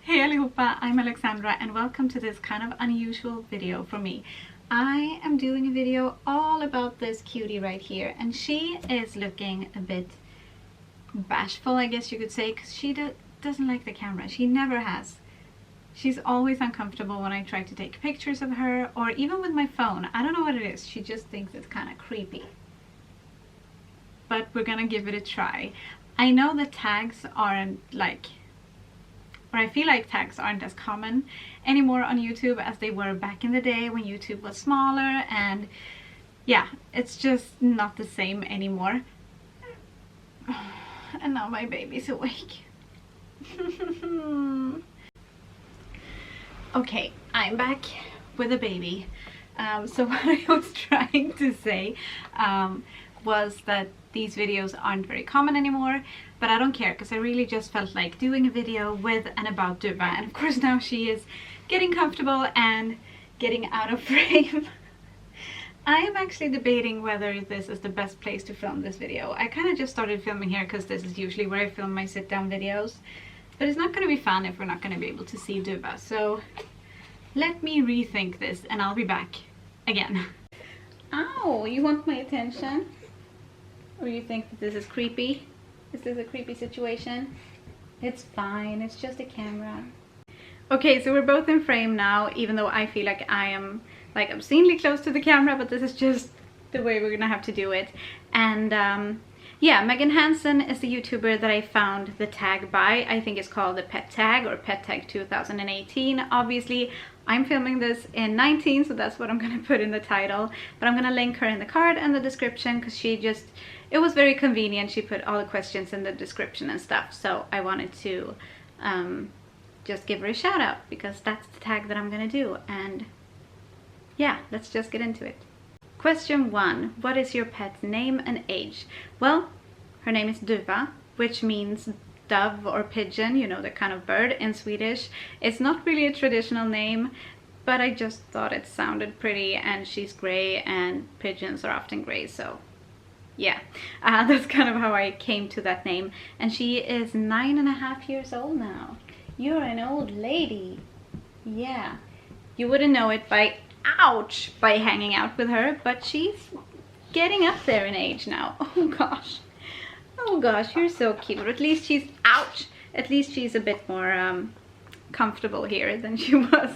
Hej allihopa, I'm Alexandra and welcome to this kind of unusual video for me. I am doing a video all about this cutie right here, and she is looking a bit bashful, I guess you could say, because she doesn't like the camera. She never has. She's always uncomfortable when I try to take pictures of her, or even with my phone. I don't know what it is, she just thinks it's kind of creepy. But we're gonna give it a try. I know that tags aren't or I feel like tags aren't as common anymore on YouTube as they were back in the day when YouTube was smaller, and yeah, it's just not the same anymore. And now my baby's awake. Okay, I'm back with a baby. So what I was trying to say was that these videos aren't very common anymore, but I don't care because I really just felt like doing a video with and about Duva, and of course now she is getting comfortable and getting out of frame. I am actually debating whether this is the best place to film this video. I kind of just started filming here because this is usually where I film my sit-down videos, but it's not going to be fun if we're not going to be able to see Duva, so let me rethink this and I'll be back again. Ow, you want my attention? Or you think that this is creepy? Is this a creepy situation? It's fine, it's just a camera. Okay, so we're both in frame now, even though I feel like I am like obscenely close to the camera, but this is just the way we're gonna have to do it. And yeah, Megan Hansen is the YouTuber that I found the tag by. I think it's called the Pet Tag or Pet Tag 2018. Obviously, I'm filming this in 19, so that's what I'm gonna put in the title. But I'm gonna link her in the card and the description because it was very convenient. She put all the questions in the description and stuff. So I wanted to just give her a shout out because that's the tag that I'm gonna do. And yeah, let's just get into it. Question 1. What is your pet's name and age? Well, her name is Duva, which means dove or pigeon, you know, the kind of bird in Swedish. It's not really a traditional name, but I just thought it sounded pretty, and she's gray and pigeons are often gray, so yeah, that's kind of how I came to that name. And she is 9.5 years old now. You're an old lady. Yeah, you wouldn't know it by hanging out with her, but she's getting up there in age now. Oh gosh, you're so cute. At least she's at least she's a bit more comfortable here than she was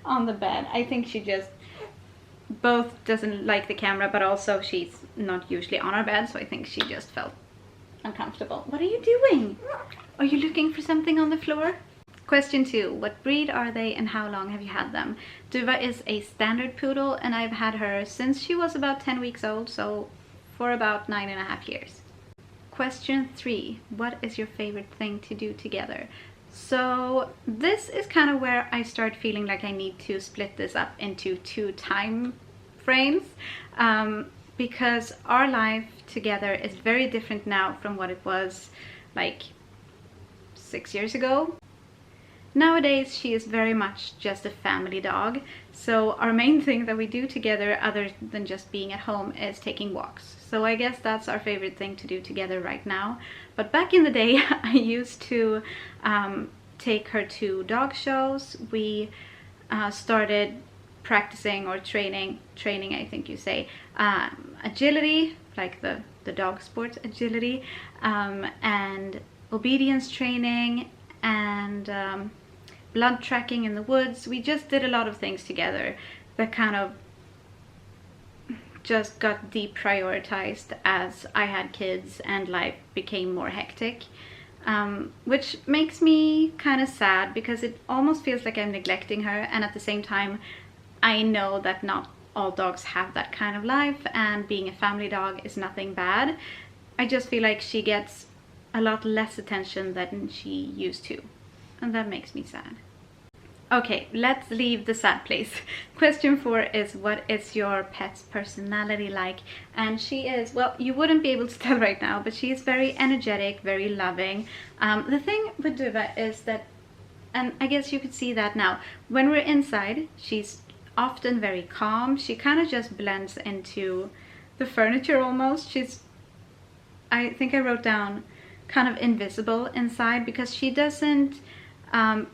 on the bed. I think she just both doesn't like the camera, but also she's not usually on our bed, so I think she just felt uncomfortable. What are you doing? Are you looking for something on the floor? Question 2. What breed are they and how long have you had them? Duva is a standard poodle and I've had her since she was about 10 weeks old, so for about 9.5 years. Question 3. What is your favorite thing to do together? So this is kind of where I start feeling like I need to split this up into 2 time frames, because our life together is very different now from what it was like 6 years ago. Nowadays she is very much just a family dog, so our main thing that we do together other than just being at home is taking walks. So I guess that's our favorite thing to do together right now. But back in the day I used to take her to dog shows. We started practicing or training I think you say, agility, like the dog sports agility, and obedience training, and blood tracking in the woods. We just did a lot of things together that kind of just got deprioritized as I had kids and life became more hectic, which makes me kind of sad because it almost feels like I'm neglecting her, and at the same time I know that not all dogs have that kind of life, and being a family dog is nothing bad. I just feel like she gets a lot less attention than she used to, and that makes me sad. Okay, let's leave the sad place. Question 4 is, what is your pet's personality like? And she is, well, you wouldn't be able to tell right now, but she is very energetic, very loving. The thing with Duva is that, and I guess you could see that now, when we're inside, she's often very calm. She kind of just blends into the furniture almost. I think I wrote down kind of invisible inside because she doesn't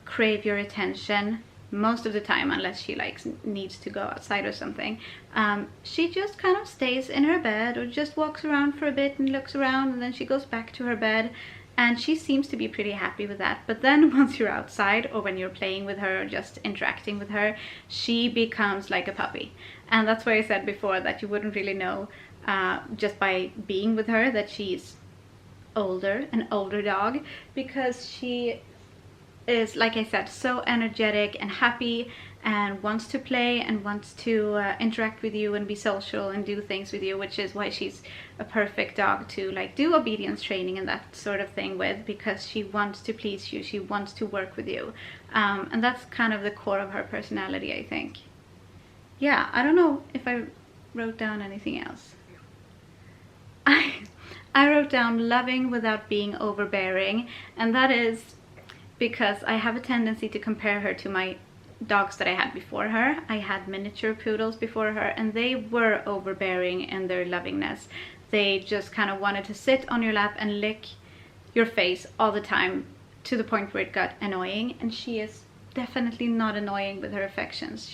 crave your attention most of the time, unless she like needs to go outside or something. She just kind of stays in her bed or just walks around for a bit and looks around, and then she goes back to her bed, and she seems to be pretty happy with that. But then once you're outside, or when you're playing with her or just interacting with her, she becomes like a puppy. And that's why I said before that you wouldn't really know just by being with her that she's an older dog, because she is, like I said, so energetic and happy and wants to play and wants to interact with you and be social and do things with you, which is why she's a perfect dog to like do obedience training and that sort of thing with, because she wants to please you, she wants to work with you, and that's kind of the core of her personality, I think. Yeah, I don't know if I wrote down anything else. I wrote down loving without being overbearing, and that is because I have a tendency to compare her to my dogs that I had before her. I had miniature poodles before her, and they were overbearing in their lovingness. They just kind of wanted to sit on your lap and lick your face all the time, to the point where it got annoying. And she is definitely not annoying with her affections.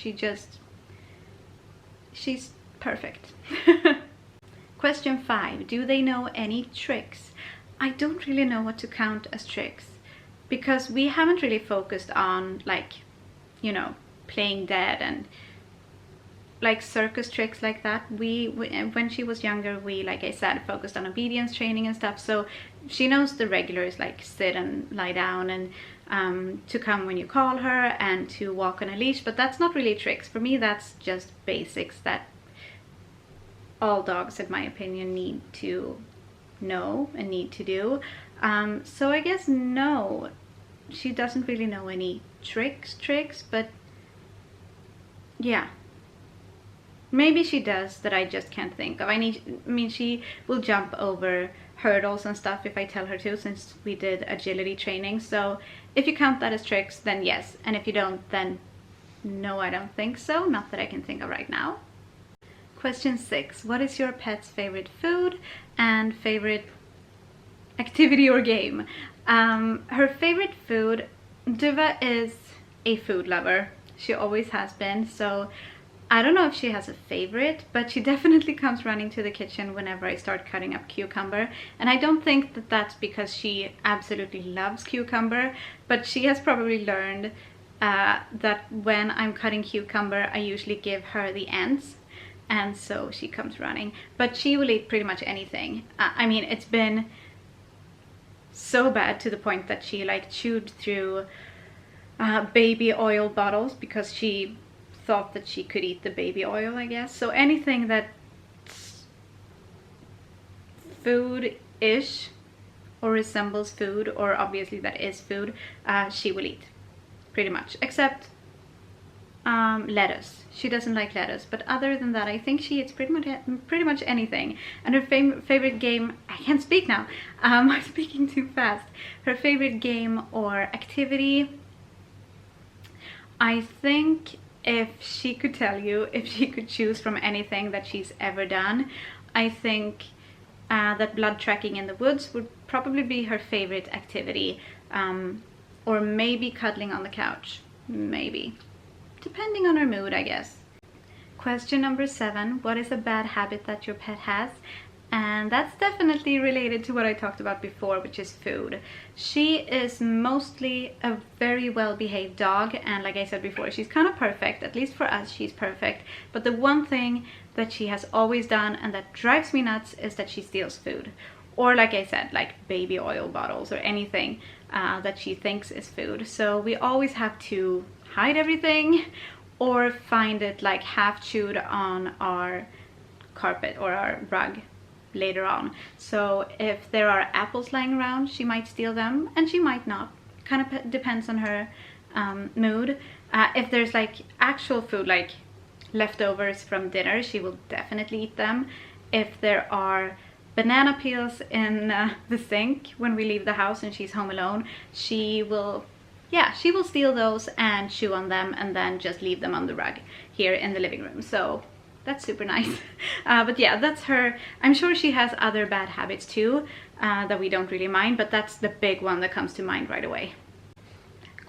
She's perfect. Question 5. Do they know any tricks? I don't really know what to count as tricks, because we haven't really focused on, like, you know, playing dead and like circus tricks like that. When she was younger, we, like I said, focused on obedience training and stuff. So she knows the regulars, like sit and lie down and to come when you call her and to walk on a leash. But that's not really tricks. For me, that's just basics that all dogs, in my opinion, need to know and need to do. So I guess no, she doesn't really know any tricks, but yeah, maybe she does that I just can't think of. I mean, she will jump over hurdles and stuff if I tell her to, since we did agility training. So if you count that as tricks, then yes, and if you don't, then no, I don't think so, not that I can think of right now. Question 6. What is your pet's favorite food and favorite activity or game? Her favorite food, Duva is a food lover. She always has been, so I don't know if she has a favorite, but she definitely comes running to the kitchen whenever I start cutting up cucumber. And I don't think that that's because she absolutely loves cucumber, but she has probably learned that when I'm cutting cucumber, I usually give her the ends, and so she comes running. But she will eat pretty much anything. I mean, it's been so bad to the point that she like chewed through baby oil bottles because she thought that she could eat the baby oil, I guess. So anything that's food-ish or resembles food, or obviously that is food, she will eat pretty much, except lettuce. She doesn't like lettuce, but other than that, I think she eats pretty much anything. And her favorite game, I can't speak now, I'm speaking too fast. Her favorite game or activity, I think if she could tell you, if she could choose from anything that she's ever done, I think that blood tracking in the woods would probably be her favorite activity, or maybe cuddling on the couch, maybe. Depending on her mood, I guess. Question number 7. What is a bad habit that your pet has? And that's definitely related to what I talked about before, which is food. She is mostly a very well-behaved dog, and like I said before, she's kind of perfect. At least for us, she's perfect. But the one thing that she has always done and that drives me nuts is that she steals food. Or like I said, like baby oil bottles or anything that she thinks is food. So we always have to hide everything or find it like half chewed on our carpet or our rug later on. So if there are apples lying around, she might steal them and she might not. Kind of depends on her mood. If there's like actual food, like leftovers from dinner, she will definitely eat them. If there are banana peels in the sink when we leave the house and she's home alone, she will steal those and chew on them and then just leave them on the rug here in the living room. So that's super nice. But yeah, that's her. I'm sure she has other bad habits too that we don't really mind, but that's the big one that comes to mind right away.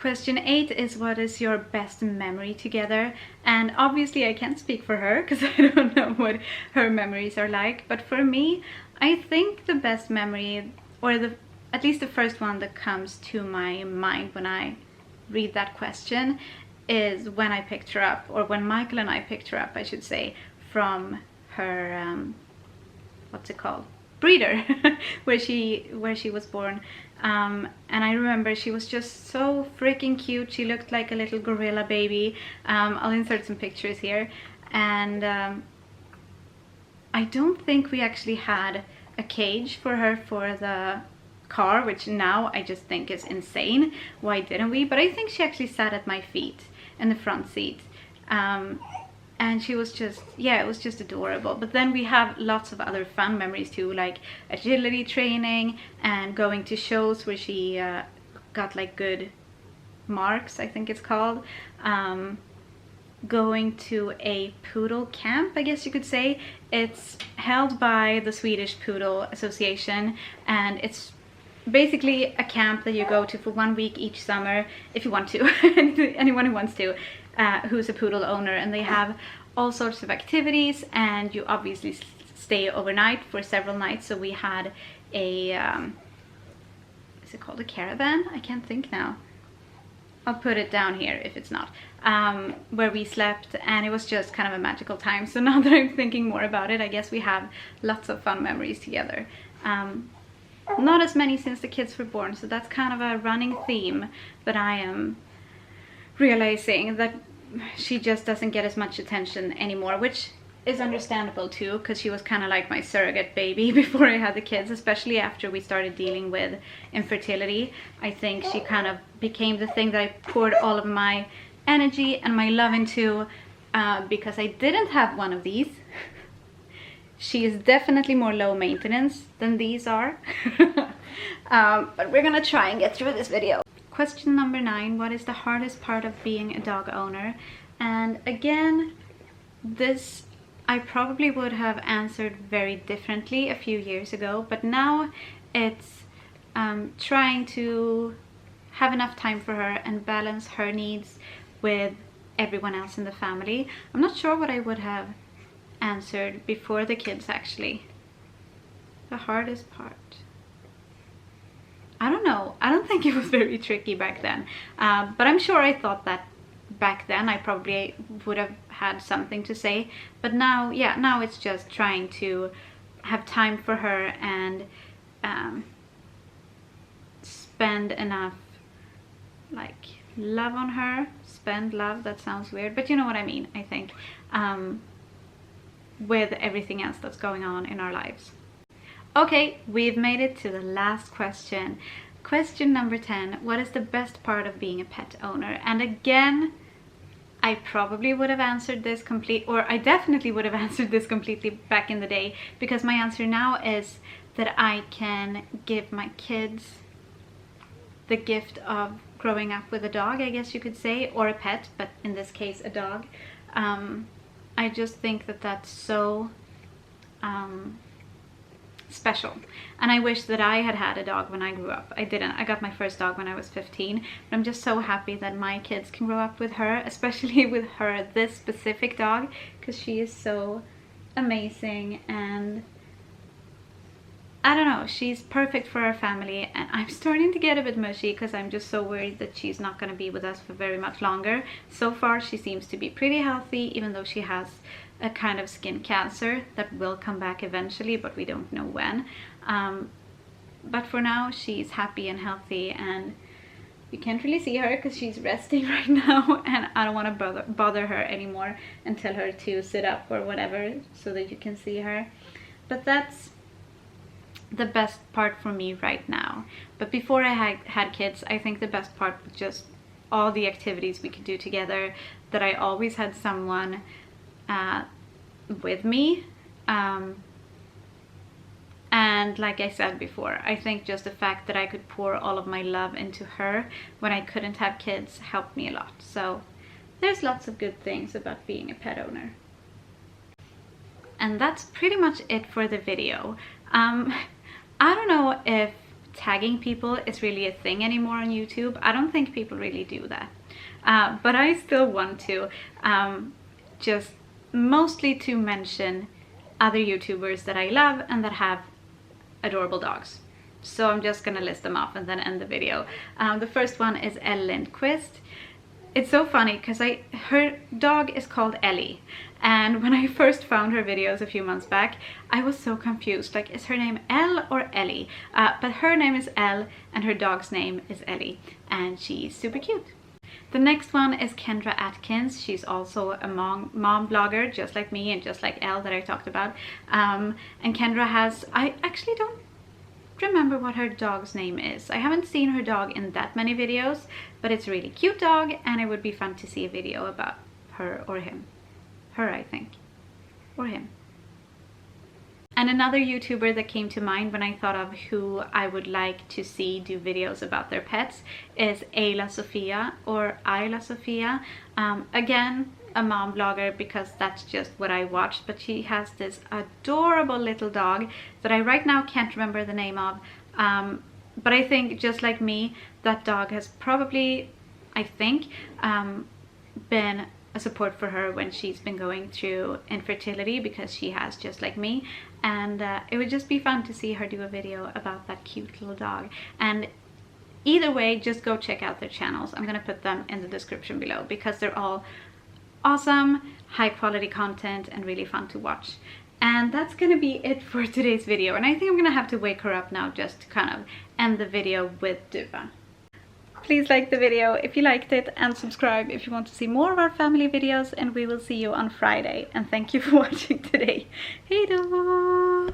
Question 8 is, what is your best memory together? And obviously I can't speak for her because I don't know what her memories are like. But for me, I think the best memory, or at least the first one that comes to my mind when I read that question, is when I picked her up, or when Michael and I picked her up, I should say, from her, what's it called? Breeder, where she was born. And I remember she was just so freaking cute. She looked like a little gorilla baby. I'll insert some pictures here. And I don't think we actually had a cage for her for the car, which now I just think is insane. Why didn't we? But I think she actually sat at my feet in the front seat. And she was just, yeah, it was just adorable. But then we have lots of other fun memories too, like agility training and going to shows where she got like good marks, I think it's called. Going to a poodle camp, I guess you could say. It's held by the Swedish Poodle Association, and it's basically a camp that you go to for 1 week each summer, if you want to. Anyone who wants to, who's a poodle owner, and they have all sorts of activities, and you obviously stay overnight for several nights. So we had a is it called a caravan? I can't think now. I'll put it down here if it's not, where we slept, and it was just kind of a magical time. So now that I'm thinking more about it, I guess we have lots of fun memories together. Not as many since the kids were born, so that's kind of a running theme that I am realizing, that she just doesn't get as much attention anymore, which is understandable too, because she was kind of like my surrogate baby before I had the kids, especially after we started dealing with infertility. I think she kind of became the thing that I poured all of my energy and my love into, because I didn't have one of these. She is definitely more low maintenance than these are. But we're gonna try and get through this video. Question number 9, what is the hardest part of being a dog owner? And again, this I probably would have answered very differently a few years ago, but now it's trying to have enough time for her and balance her needs with everyone else in the family. I'm not sure what I would have answered before the kids, actually. The hardest part, I don't know. I don't think it was very tricky back then, but I'm sure I thought that back then I probably would have had something to say. But now, yeah, now it's just trying to have time for her and spend enough like love on her. Spend love, that sounds weird, but you know what I mean, I think, with everything else that's going on in our lives. Okay, we've made it to the last question. Question number 10, what is the best part of being a pet owner? And again, I probably would have answered this I definitely would have answered this completely back in the day, because my answer now is that I can give my kids the gift of growing up with a dog, I guess you could say, or a pet, but in this case a dog. I just think that that's so special, and I wish that I had had a dog when I grew up. I didn't. I got my first dog when I was 15, but I'm just so happy that my kids can grow up with her, especially with her, this specific dog, because she is so amazing, and I don't know, she's perfect for our family. And I'm starting to get a bit mushy because I'm just so worried that she's not going to be with us for very much longer. So far she seems to be pretty healthy, even though she has a kind of skin cancer that will come back eventually, but we don't know when. But for now she's happy and healthy, and you can't really see her because she's resting right now, and I don't want to bother her anymore and tell her to sit up or whatever so that you can see her. But that's the best part for me right now. But before I had kids, I think the best part was just all the activities we could do together, that I always had someone with me, and like I said before, I think just the fact that I could pour all of my love into her when I couldn't have kids helped me a lot. So there's lots of good things about being a pet owner. And that's pretty much it for the video. I don't know if tagging people is really a thing anymore on YouTube. I don't think people really do that. But I still want to, just mostly to mention other YouTubers that I love and that have adorable dogs. So I'm just gonna list them off and then end the video. The first one is Elle Lindquist. It's so funny because her dog is called Ellie, and when I first found her videos a few months back, I was so confused, like, is her name Elle or Ellie? But her name is Elle and her dog's name is Ellie, and she's super cute. The next one is Kendra Atkins. She's also a mom blogger, just like me and just like Elle that I talked about. And Kendra has, I actually don't remember what her dog's name is. I haven't seen her dog in that many videos, but it's a really cute dog and it would be fun to see a video about her or him. Her, I think. Or him. And another YouTuber that came to mind when I thought of who I would like to see do videos about their pets is Ayla Sofia or Ayla Sofia. Again, a mom blogger because that's just what I watched, but she has this adorable little dog that I right now can't remember the name of. But I think, just like me, that dog has probably, I think, been a support for her when she's been going through infertility, because she has, just like me. And it would just be fun to see her do a video about that cute little dog. And either way, just go check out their channels. I'm gonna put them in the description below because they're all awesome, high quality content and really fun to watch. And that's gonna be it for today's video. And I think I'm gonna have to wake her up now just to kind of end the video with Duva. Please like the video if you liked it and subscribe if you want to see more of our family videos, and we will see you on Friday. And thank you for watching today. Hejdå!